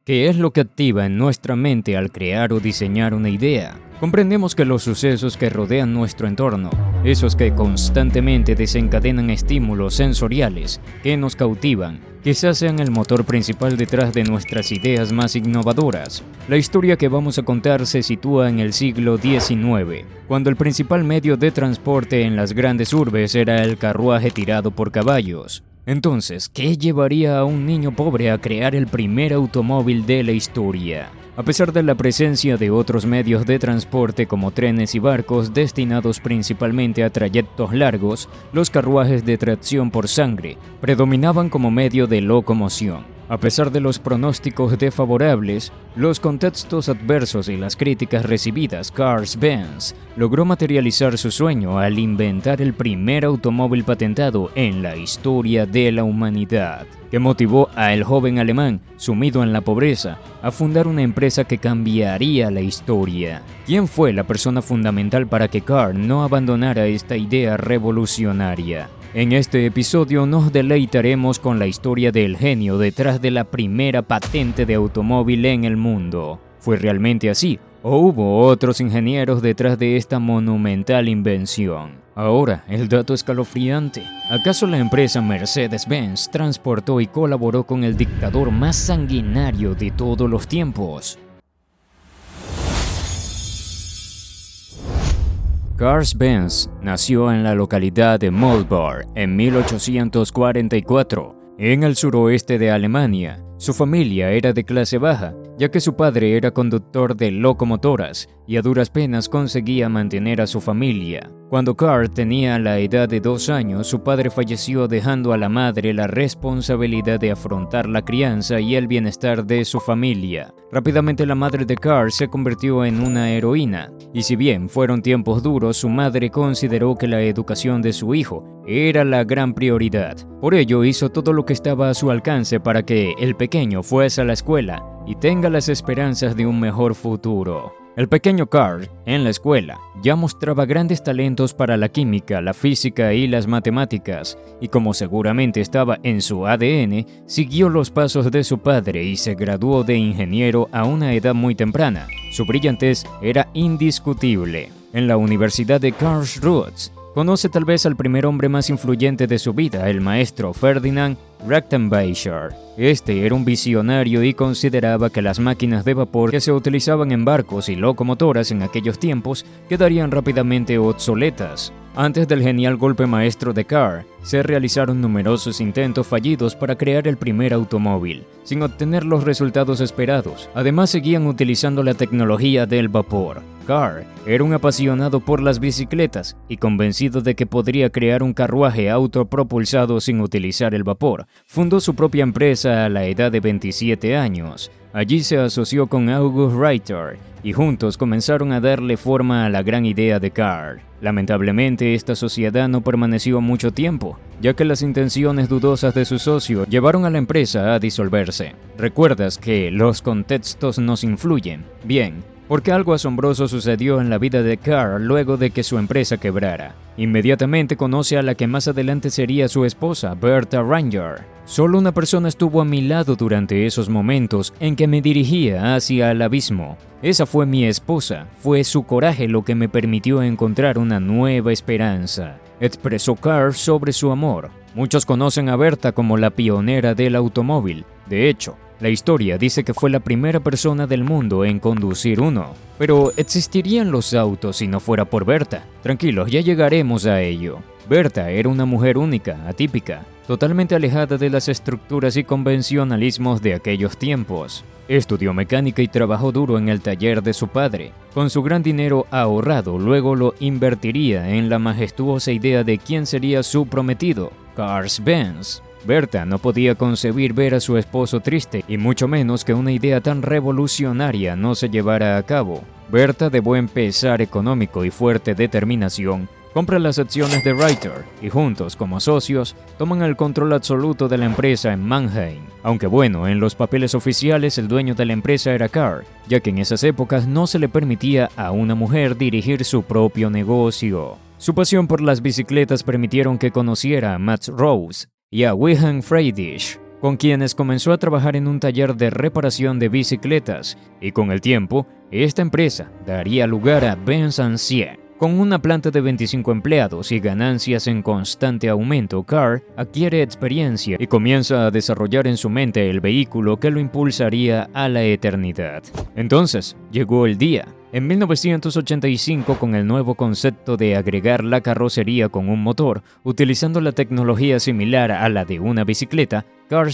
¿Qué es lo que activa en nuestra mente al crear o diseñar una idea? Comprendemos que los sucesos que rodean nuestro entorno, esos que constantemente desencadenan estímulos sensoriales que nos cautivan, quizás sean el motor principal detrás de nuestras ideas más innovadoras. La historia que vamos a contar se sitúa en el siglo XIX, cuando el principal medio de transporte en las grandes urbes era el carruaje tirado por caballos. Entonces, ¿qué llevaría a un niño pobre a crear el primer automóvil de la historia? A pesar de la presencia de otros medios de transporte como trenes y barcos destinados principalmente a trayectos largos, los carruajes de tracción por sangre predominaban como medio de locomoción. A pesar de los pronósticos desfavorables, los contextos adversos y las críticas recibidas, Benz logró materializar su sueño al inventar el primer automóvil patentado en la historia de la humanidad, que motivó a el joven alemán, sumido en la pobreza, a fundar una empresa que cambiaría la historia. ¿Quién fue la persona fundamental para que Carl no abandonara esta idea revolucionaria? En este episodio nos deleitaremos con la historia del genio detrás de la primera patente de automóvil en el mundo. ¿Fue realmente así? ¿O hubo otros ingenieros detrás de esta monumental invención? Ahora, el dato escalofriante. ¿Acaso la empresa Mercedes-Benz transportó y colaboró con el dictador más sanguinario de todos los tiempos? Benz nació en la localidad de Mühlberg en 1844, en el suroeste de Alemania. Su familia era de clase baja, ya que su padre era conductor de locomotoras y a duras penas conseguía mantener a su familia. Cuando Carl tenía la edad de 2 años, su padre falleció dejando a la madre la responsabilidad de afrontar la crianza y el bienestar de su familia. Rápidamente la madre de Carl se convirtió en una heroína, y si bien fueron tiempos duros, su madre consideró que la educación de su hijo era la gran prioridad. Por ello hizo todo lo que estaba a su alcance para que el pequeño fuese a la escuela y tenga las esperanzas de un mejor futuro. El pequeño Carl, en la escuela, ya mostraba grandes talentos para la química, la física y las matemáticas, y como seguramente estaba en su ADN, siguió los pasos de su padre y se graduó de ingeniero a una edad muy temprana. Su brillantez era indiscutible. En la Universidad de Karlsruhe, conoce tal vez al primer hombre más influyente de su vida, el maestro Ferdinand Rickenbacher. Este era un visionario y consideraba que las máquinas de vapor que se utilizaban en barcos y locomotoras en aquellos tiempos quedarían rápidamente obsoletas. Antes del genial golpe maestro de Carl, se realizaron numerosos intentos fallidos para crear el primer automóvil, sin obtener los resultados esperados. Además, seguían utilizando la tecnología del vapor. Carl era un apasionado por las bicicletas y convencido de que podría crear un carruaje autopropulsado sin utilizar el vapor. Fundó su propia empresa a la edad de 27 años. Allí se asoció con August Reiter y juntos comenzaron a darle forma a la gran idea de Carl. Lamentablemente, esta sociedad no permaneció mucho tiempo, ya que las intenciones dudosas de su socio llevaron a la empresa a disolverse. ¿Recuerdas que los contextos nos influyen? Bien, porque algo asombroso sucedió en la vida de Carl luego de que su empresa quebrara. Inmediatamente conoce a la que más adelante sería su esposa, Berta Ranger. Solo una persona estuvo a mi lado durante esos momentos en que me dirigía hacia el abismo. Esa fue mi esposa, fue su coraje lo que me permitió encontrar una nueva esperanza, expresó Carl sobre su amor. Muchos conocen a Berta como la pionera del automóvil. De hecho, la historia dice que fue la primera persona del mundo en conducir uno. Pero, ¿existirían los autos si no fuera por Berta? Tranquilos, ya llegaremos a ello. Berta era una mujer única, atípica, totalmente alejada de las estructuras y convencionalismos de aquellos tiempos. Estudió mecánica y trabajó duro en el taller de su padre. Con su gran dinero ahorrado, luego lo invertiría en la majestuosa idea de quién sería su prometido, Benz. Berta no podía concebir ver a su esposo triste y mucho menos que una idea tan revolucionaria no se llevara a cabo. Berta, de buen pesar económico y fuerte determinación, compra las acciones de Reiter y juntos, como socios, toman el control absoluto de la empresa en Mannheim. Aunque bueno, en los papeles oficiales el dueño de la empresa era Carl, ya que en esas épocas no se le permitía a una mujer dirigir su propio negocio. Su pasión por las bicicletas permitieron que conociera a Max Rose y a Wilhelm Friedrich. con quienes comenzó a trabajar en un taller de reparación de bicicletas, y con el tiempo, esta empresa daría lugar a Benz & Cie. Con una planta de 25 empleados y ganancias en constante aumento, Carl adquiere experiencia y comienza a desarrollar en su mente el vehículo que lo impulsaría a la eternidad. Entonces, llegó el día. En 1985, con el nuevo concepto de agregar la carrocería con un motor, utilizando la tecnología similar a la de una bicicleta,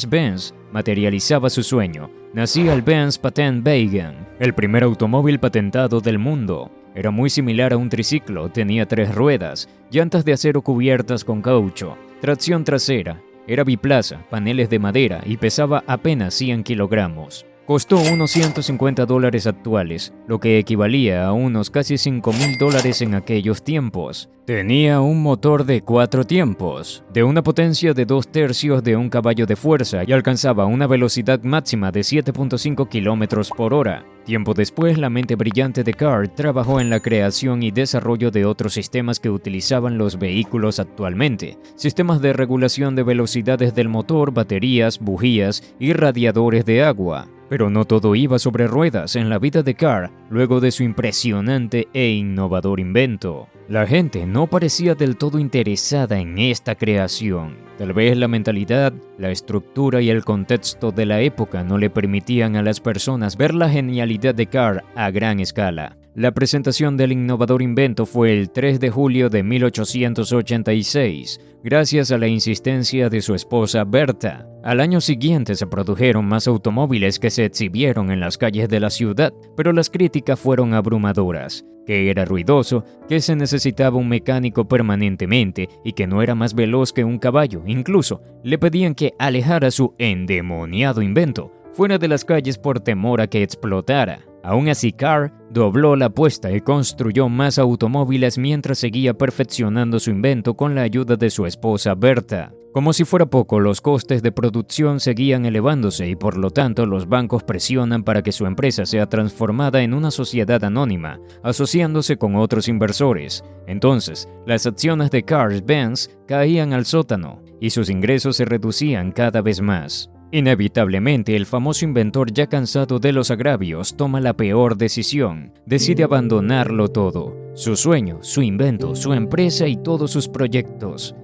Benz materializaba su sueño. Nacía el Benz Patentwagen, el primer automóvil patentado del mundo. Era muy similar a un triciclo, tenía 3 ruedas, llantas de acero cubiertas con caucho, tracción trasera, era biplaza, paneles de madera y pesaba apenas 100 kilogramos. Costó unos $150 actuales, lo que equivalía a unos casi $5.000 en aquellos tiempos. Tenía un motor de 4 tiempos, de una potencia de 2/3 de un caballo de fuerza y alcanzaba una velocidad máxima de 7.5 km por hora. Tiempo después, la mente brillante de Carl trabajó en la creación y desarrollo de otros sistemas que utilizaban los vehículos actualmente, sistemas de regulación de velocidades del motor, baterías, bujías y radiadores de agua. Pero no todo iba sobre ruedas en la vida de Carl luego de su impresionante e innovador invento. La gente no parecía del todo interesada en esta creación. Tal vez la mentalidad, la estructura y el contexto de la época no le permitían a las personas ver la genialidad de Carl a gran escala. La presentación del innovador invento fue el 3 de julio de 1886, gracias a la insistencia de su esposa Bertha. Al año siguiente se produjeron más automóviles que se exhibieron en las calles de la ciudad, pero las críticas fueron abrumadoras. Que era ruidoso, que se necesitaba un mecánico permanentemente y que no era más veloz que un caballo. Incluso le pedían que alejara su endemoniado invento fuera de las calles por temor a que explotara. Aún así, Carl dobló la apuesta y construyó más automóviles mientras seguía perfeccionando su invento con la ayuda de su esposa Bertha. Como si fuera poco, los costes de producción seguían elevándose y por lo tanto los bancos presionan para que su empresa sea transformada en una sociedad anónima, asociándose con otros inversores. Entonces, las acciones de Benz caían al sótano y sus ingresos se reducían cada vez más. Inevitablemente, el famoso inventor, ya cansado de los agravios, toma la peor decisión. Decide abandonarlo todo. Su sueño, su invento, su empresa y todos sus proyectos.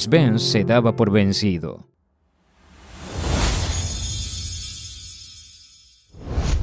Benz se daba por vencido.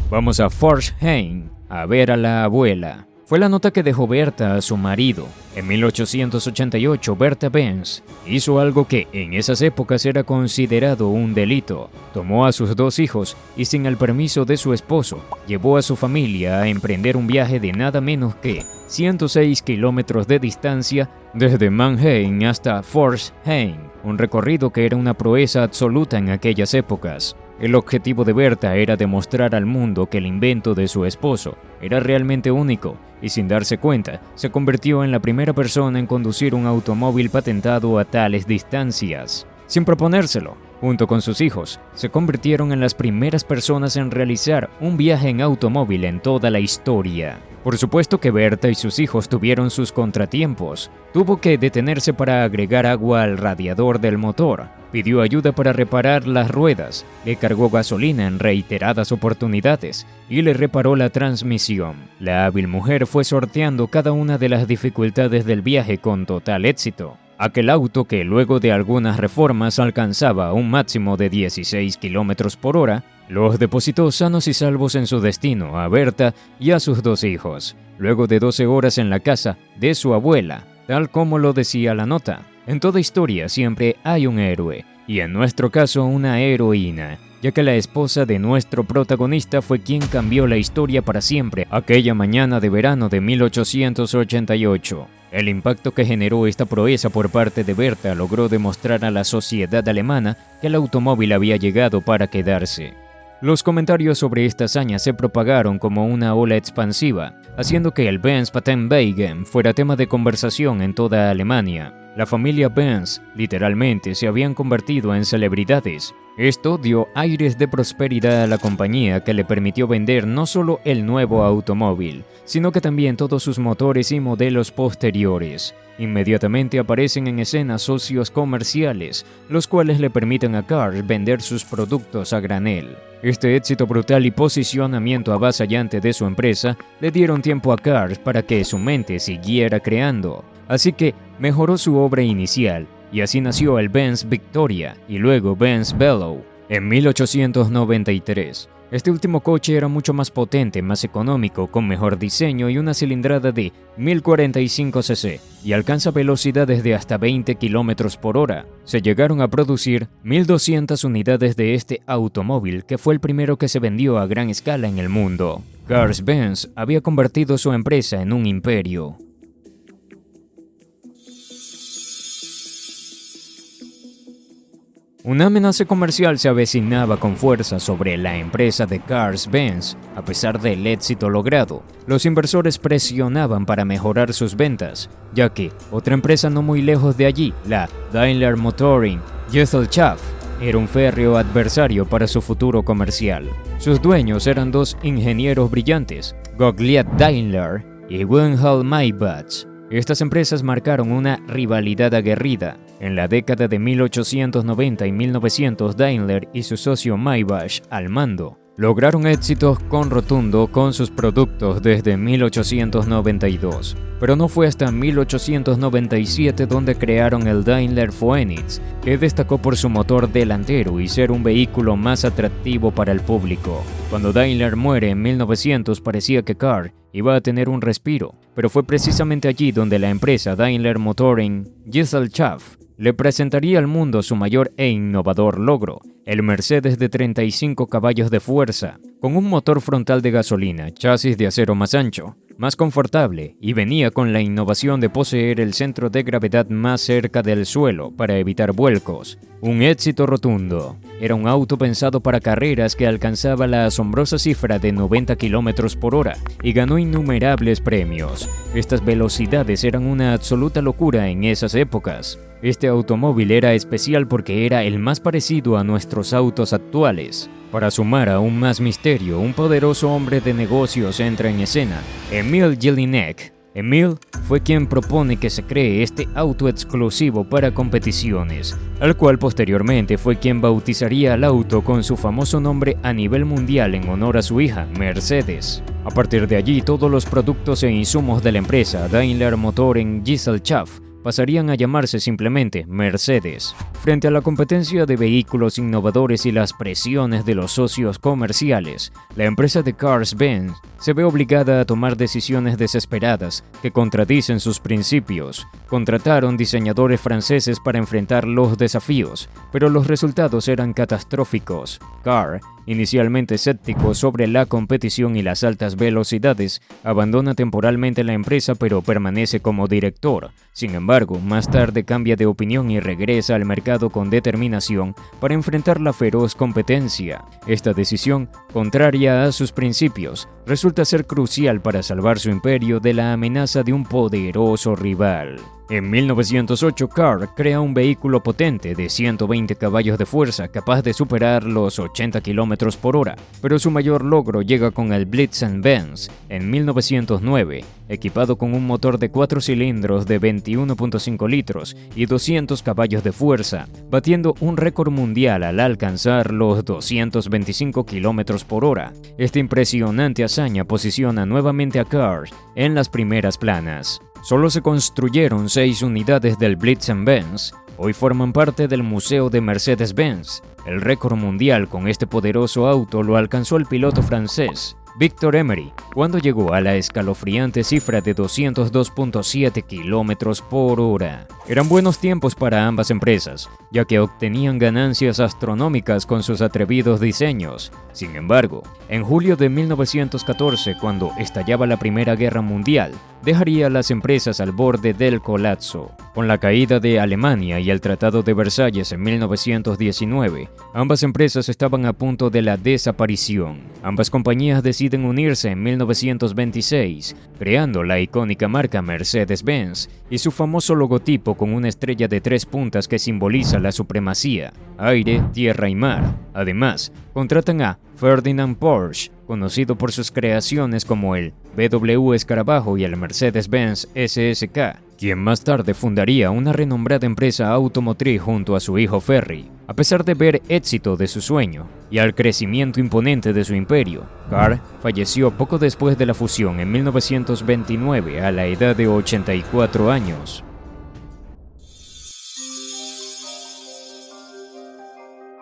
Vamos a Pforzheim a ver a la abuela. Fue la nota que dejó Bertha a su marido. En 1888, Bertha Benz hizo algo que en esas épocas era considerado un delito. Tomó a sus 2 hijos y, sin el permiso de su esposo, llevó a su familia a emprender un viaje de nada menos que 106 kilómetros de distancia desde Mannheim hasta Pforzheim, un recorrido que era una proeza absoluta en aquellas épocas. El objetivo de Bertha era demostrar al mundo que el invento de su esposo era realmente único y, sin darse cuenta, se convirtió en la primera persona en conducir un automóvil patentado a tales distancias. Sin proponérselo, junto con sus hijos, se convirtieron en las primeras personas en realizar un viaje en automóvil en toda la historia. Por supuesto que Bertha y sus hijos tuvieron sus contratiempos. Tuvo que detenerse para agregar agua al radiador del motor. Pidió ayuda para reparar las ruedas, le cargó gasolina en reiteradas oportunidades y le reparó la transmisión. La hábil mujer fue sorteando cada una de las dificultades del viaje con total éxito. Aquel auto, que luego de algunas reformas alcanzaba un máximo de 16 km por hora, los depositó sanos y salvos en su destino a Bertha y a sus 2 hijos, luego de 12 horas en la casa de su abuela, tal como lo decía la nota. En toda historia siempre hay un héroe, y en nuestro caso una heroína, ya que la esposa de nuestro protagonista fue quien cambió la historia para siempre aquella mañana de verano de 1888. El impacto que generó esta proeza por parte de Bertha logró demostrar a la sociedad alemana que el automóvil había llegado para quedarse. Los comentarios sobre esta hazaña se propagaron como una ola expansiva, haciendo que el Benz Patentwagen fuera tema de conversación en toda Alemania. La familia Benz literalmente se habían convertido en celebridades. Esto dio aires de prosperidad a la compañía que le permitió vender no solo el nuevo automóvil, sino que también todos sus motores y modelos posteriores. Inmediatamente aparecen en escena socios comerciales, los cuales le permiten a Cars vender sus productos a granel. Este éxito brutal y posicionamiento avasallante de su empresa le dieron tiempo a Cars para que su mente siguiera creando. Así que mejoró su obra inicial, y así nació el Benz Victoria y luego Benz Bellow en 1893. Este último coche era mucho más potente, más económico, con mejor diseño y una cilindrada de 1045 cc y alcanza velocidades de hasta 20 km por hora. Se llegaron a producir 1200 unidades de este automóvil, que fue el primero que se vendió a gran escala en el mundo. Cars-Benz había convertido su empresa en un imperio. Una amenaza comercial se avecinaba con fuerza sobre la empresa de Cars-Benz. A pesar del éxito logrado, los inversores presionaban para mejorar sus ventas, ya que otra empresa no muy lejos de allí, la Daimler Motoren Gesellschaft, era un férreo adversario para su futuro comercial. Sus dueños eran dos ingenieros brillantes, Gottlieb Daimler y Wilhelm Maybach. Estas empresas marcaron una rivalidad aguerrida. En la década de 1890 y 1900, Daimler y su socio Maybach al mando lograron éxitos con rotundo con sus productos desde 1892, pero no fue hasta 1897 donde crearon el Daimler Phoenix, que destacó por su motor delantero y ser un vehículo más atractivo para el público. Cuando Daimler muere en 1900 parecía que Cars iba a tener un respiro, pero fue precisamente allí donde la empresa Daimler Motoren Gesellschaft le presentaría al mundo su mayor e innovador logro, el Mercedes de 35 caballos de fuerza, con un motor frontal de gasolina, chasis de acero más ancho, más confortable, y venía con la innovación de poseer el centro de gravedad más cerca del suelo para evitar vuelcos. Un éxito rotundo. Era un auto pensado para carreras que alcanzaba la asombrosa cifra de 90 km por hora y ganó innumerables premios. Estas velocidades eran una absoluta locura en esas épocas. Este automóvil era especial porque era el más parecido a nuestros autos actuales. Para sumar aún más misterio, un poderoso hombre de negocios entra en escena, Emil Jelinek. Emil fue quien propone que se cree este auto exclusivo para competiciones, al cual posteriormente fue quien bautizaría al auto con su famoso nombre a nivel mundial en honor a su hija, Mercedes. A partir de allí, todos los productos e insumos de la empresa Daimler Motoren Gesellschaft pasarían a llamarse simplemente Mercedes. Frente a la competencia de vehículos innovadores y las presiones de los socios comerciales, la empresa de Cars-Benz se ve obligada a tomar decisiones desesperadas que contradicen sus principios. Contrataron diseñadores franceses para enfrentar los desafíos, pero los resultados eran catastróficos. Cars, inicialmente escéptico sobre la competición y las altas velocidades, abandona temporalmente la empresa pero permanece como director. Sin embargo, más tarde cambia de opinión y regresa al mercado con determinación para enfrentar la feroz competencia. Esta decisión, contraria a sus principios, resulta ser crucial para salvar su imperio de la amenaza de un poderoso rival. En 1908, Cars crea un vehículo potente de 120 caballos de fuerza capaz de superar los 80 km por hora, pero su mayor logro llega con el Blitz-Benz en 1909, equipado con un motor de 4 cilindros de 21.5 litros y 200 caballos de fuerza, batiendo un récord mundial al alcanzar los 225 km por hora. Esta impresionante hazaña posiciona nuevamente a Cars en las primeras planas. Solo se construyeron 6 unidades del Blitz-Benz. Hoy forman parte del Museo de Mercedes-Benz. El récord mundial con este poderoso auto lo alcanzó el piloto francés Victor Emery, cuando llegó a la escalofriante cifra de 202.7 km por hora. Eran buenos tiempos para ambas empresas, ya que obtenían ganancias astronómicas con sus atrevidos diseños. Sin embargo, en julio de 1914, cuando estallaba la Primera Guerra Mundial, dejaría a las empresas al borde del colapso. Con la caída de Alemania y el Tratado de Versalles en 1919, ambas empresas estaban a punto de la desaparición. Ambas compañías deciden deciden unirse en 1926, creando la icónica marca Mercedes-Benz y su famoso logotipo con una estrella de 3 puntas que simboliza la supremacía, aire, tierra y mar. Además, contratan a Ferdinand Porsche, conocido por sus creaciones como el BMW Escarabajo y el Mercedes-Benz SSK, quien más tarde fundaría una renombrada empresa automotriz junto a su hijo Ferry. A pesar de ver éxito de su sueño y al crecimiento imponente de su imperio, Carr falleció poco después de la fusión en 1929 a la edad de 84 años.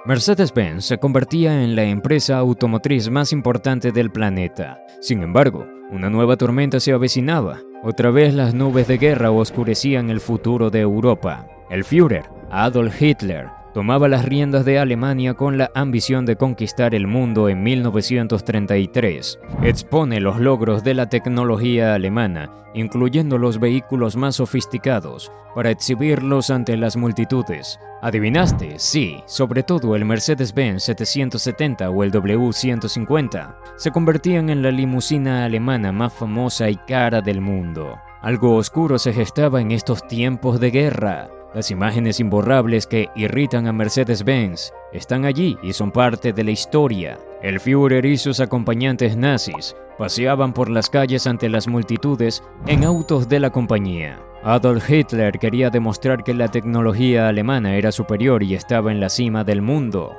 Mercedes-Benz se convertía en la empresa automotriz más importante del planeta. Sin embargo, una nueva tormenta se avecinaba. Otra vez las nubes de guerra oscurecían el futuro de Europa. El Führer, Adolf Hitler, tomaba las riendas de Alemania con la ambición de conquistar el mundo en 1933. Expone los logros de la tecnología alemana, incluyendo los vehículos más sofisticados, para exhibirlos ante las multitudes. ¿Adivinaste? Sí, sobre todo el Mercedes-Benz 770 o el W150 se convertían en la limusina alemana más famosa y cara del mundo. Algo oscuro se gestaba en estos tiempos de guerra. Las imágenes imborrables que irritan a Mercedes-Benz están allí y son parte de la historia. El Führer y sus acompañantes nazis paseaban por las calles ante las multitudes en autos de la compañía. Adolf Hitler quería demostrar que la tecnología alemana era superior y estaba en la cima del mundo.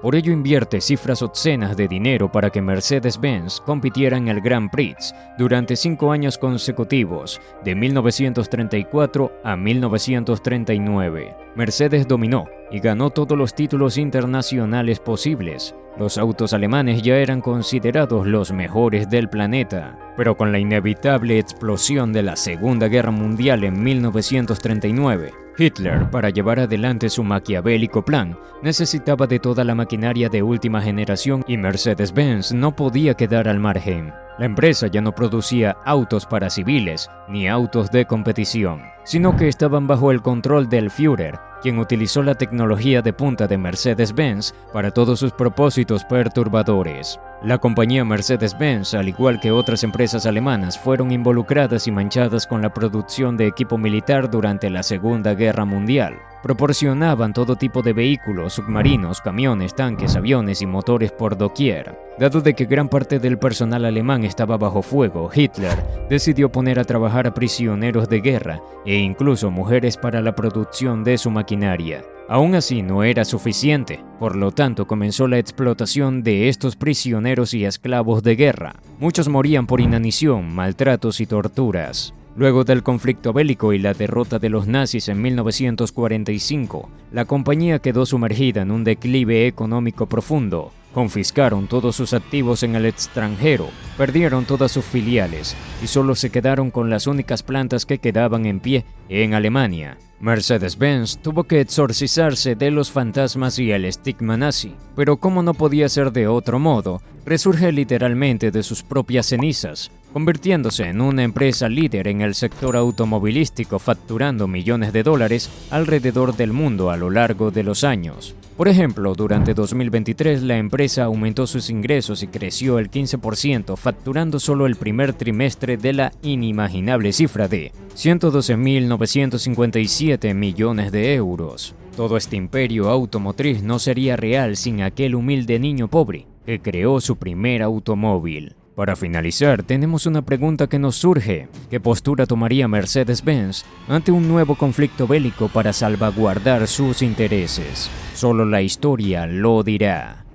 Por ello invierte cifras obscenas de dinero para que Mercedes-Benz compitiera en el Grand Prix durante 5 años consecutivos, de 1934 a 1939. Mercedes dominó y ganó todos los títulos internacionales posibles. Los autos alemanes ya eran considerados los mejores del planeta, pero con la inevitable explosión de la Segunda Guerra Mundial en 1939, Hitler, para llevar adelante su maquiavélico plan, necesitaba de toda la maquinaria de última generación y Mercedes-Benz no podía quedar al margen. La empresa ya no producía autos para civiles ni autos de competición, sino que estaban bajo el control del Führer, quien utilizó la tecnología de punta de Mercedes-Benz para todos sus propósitos perturbadores. La compañía Mercedes-Benz, al igual que otras empresas alemanas, fueron involucradas y manchadas con la producción de equipo militar durante la Segunda Guerra Mundial. Proporcionaban todo tipo de vehículos, submarinos, camiones, tanques, aviones y motores por doquier. Dado de que gran parte del personal alemán estaba bajo fuego, Hitler decidió poner a trabajar a prisioneros de guerra e incluso mujeres para la producción de su maquinaria. Aún así no era suficiente, por lo tanto comenzó la explotación de estos prisioneros y esclavos de guerra. Muchos morían por inanición, maltratos y torturas. Luego del conflicto bélico y la derrota de los nazis en 1945, la compañía quedó sumergida en un declive económico profundo. Confiscaron todos sus activos en el extranjero, perdieron todas sus filiales y solo se quedaron con las únicas plantas que quedaban en pie en Alemania. Mercedes-Benz tuvo que exorcizarse de los fantasmas y el estigma nazi, pero como no podía ser de otro modo, resurge literalmente de sus propias cenizas, convirtiéndose en una empresa líder en el sector automovilístico, facturando millones de dólares alrededor del mundo a lo largo de los años. Por ejemplo, durante 2023 la empresa aumentó sus ingresos y creció el 15%, facturando solo el primer trimestre de la inimaginable cifra de 112.957 millones de euros. Todo este imperio automotriz no sería real sin aquel humilde niño pobre que creó su primer automóvil. Para finalizar, tenemos una pregunta que nos surge. ¿Qué postura tomaría Mercedes-Benz ante un nuevo conflicto bélico para salvaguardar sus intereses? Solo la historia lo dirá.